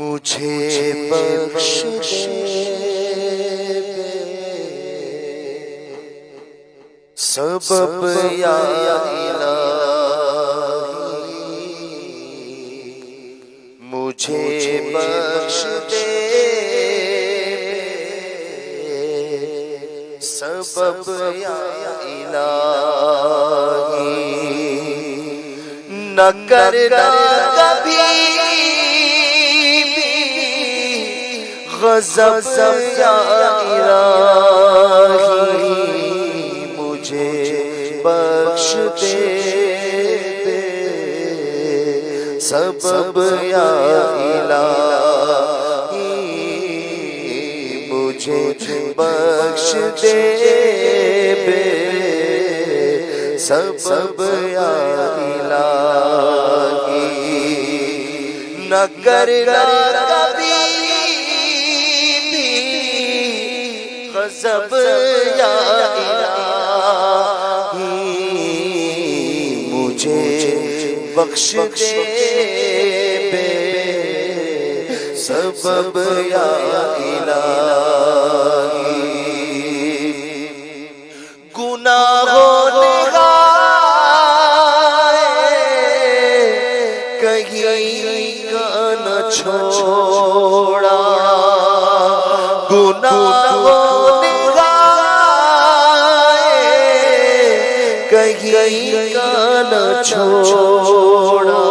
مجھے بخش سبب یا الہی، مجھے بخش دے سبب یا الہی، نہ کرنا کبھی غضب یا الہی، مجھے بخش دے سبب یا الہی، مجھے بخش دے سبب یا الہی، نہ کرنا کبھی غضب یا الہی، مجھے بخش دے سبب یا الہی، گناہوں نے کہیں کا نہ چھوڑا، گناہوں نے کہیں کا نہ چھوڑا،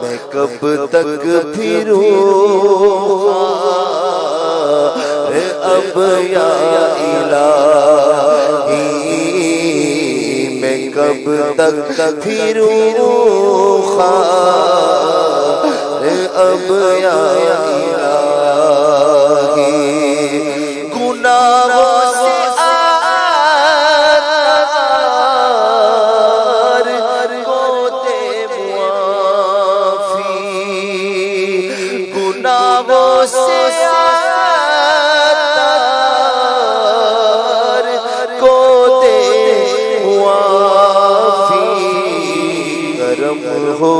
میں کب تک پھروں اب یا الہی، میں کب تک پھروں اب یا الہی، گناہوں سے آر کو دے معافی، گناہوں سے آر کو دے معافی، کرم ہو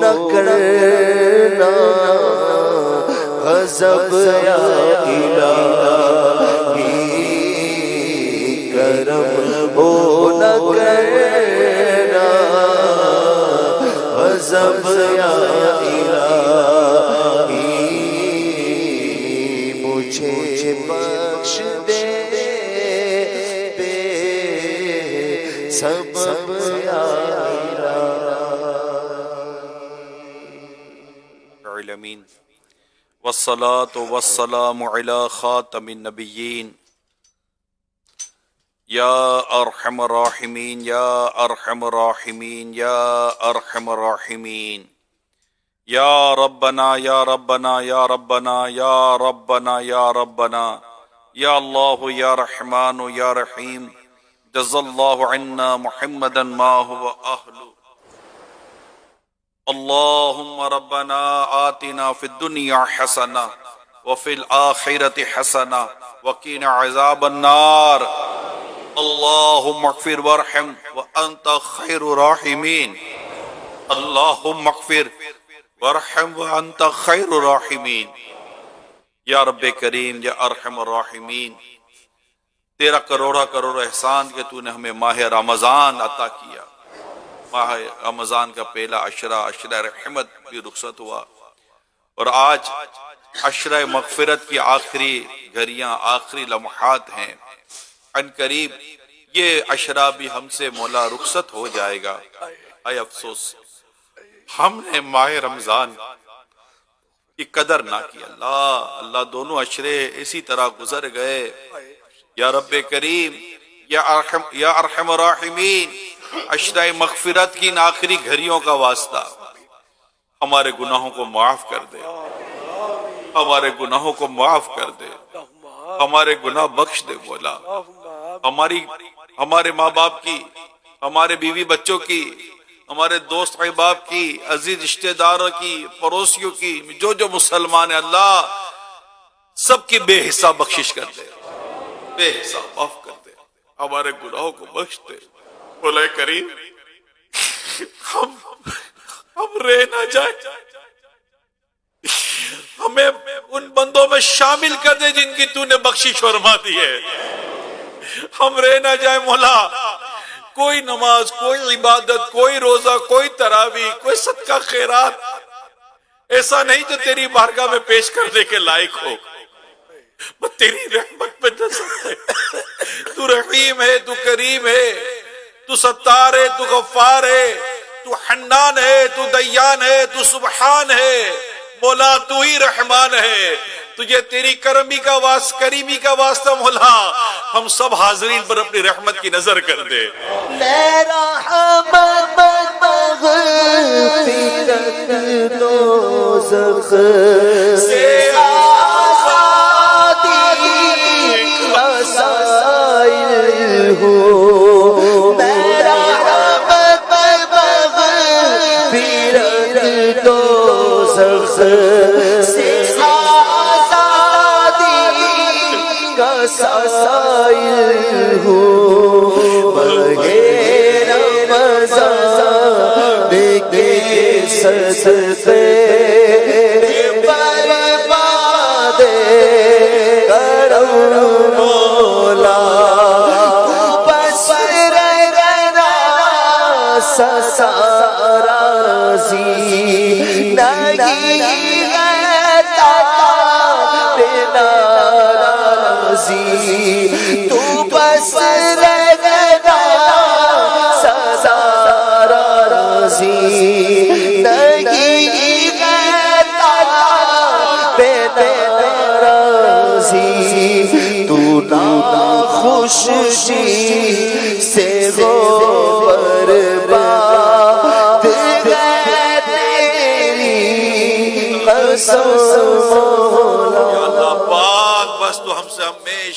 نہ کرنا غضب یا الہی، کرم ہو نہ کرنا غضب یا الہی، مجھے بخش دے سبب یا العالمین، والصلاة والسلام علی خاتم النبیین، یا ارحم الراحمین یا ارحم الراحمین یا ارحم الراحمین، یا ربنا یا ربنا یا ربنا یا ربنا یا ربنا، یا اللہ یا رحمان یا رحیم، جزا اللہ عنا محمدا ما هو اہلہ، اللہم ربنا آتنا فی الدنیا حسنہ وفی الآخرة حسنہ وقنا عذاب النار، اللہم اغفر وارحم وانت خیر الراحمین، اللہم اغفر وارحم وانت خیر الراحمین، یا رب کریم یا ارحم الراحمین، تیرا کروڑا کروڑ احسان کہ تو نے ہمیں ماہ رمضان عطا کیا، ماہ رمضان کا پہلا عشرہ رحمت بھی رخصت ہوا، اور آج عشرہ مغفرت کی آخری گھڑیاں، آخری لمحات ہیں، عن قریب یہ عشرہ بھی ہم سے مولا رخصت ہو جائے گا۔ اے افسوس ہم نے ماہ رمضان کی قدر نہ کی، اللہ دونوں عشرے اسی طرح گزر گئے، یا رب کریم یا ارحم الراحمین، عشرہ مغفرت کی ان آخری گھڑیوں کا واسطہ ہمارے گناہوں کو معاف کر دے، ہمارے گناہوں کو معاف کر دے، ہمارے گناہ بخش دے مولا، ہمارے ماں باپ کی، ہمارے بیوی بچوں کی، ہمارے دوست احباب کی، عزیز رشتہ داروں کی، پڑوسیوں کی، جو مسلمان ہیں اللہ سب کی بے حساب بخشش کر دے، بے حساب معاف کر دے، ہمارے گناہوں کو بخش دے مولا کریم، ہم رہ نہ جائیں ہمیں ان بندوں میں شامل کر دے جن کی تو نے بخشش فرما دی ہے. ہم رہ نہ جائے مولا کوئی نماز، کوئی عبادت، کوئی روزہ، کوئی تراویح، کوئی صدقہ خیرات ایسا نہیں جو تیری بارگاہ میں پیش کرنے کے لائق ہو. بس تیری رحمت پہ نظر ہے. تو رحیم ہے، تو کریم ہے، تو ستار ہے، تو غفار ہے، تو حنان ہے، تو دیان ہے، تو سبحان ہے. مولا تو ہی رحمان ہے. تجھے تیری کریمی کا واسطہ مولا ہم سب حاضرین پر اپنی رحمت کی نظر کر دے. میرا رحمت مغفرت دوزخ سے آزادی کا سائل ہو. میرا رحمت مغفرت دوزخ سے آزادی کا سائل ہو. سستے برباد کرم مولا بس رہنا سارا راضی نہیں رہتا بنا راضی. تو بس رہنا سارا راضی خوشی سے وہ برباد ہے تیری قسم مولا. یا اللہ پاک بس تو ہم سے ہمیشہ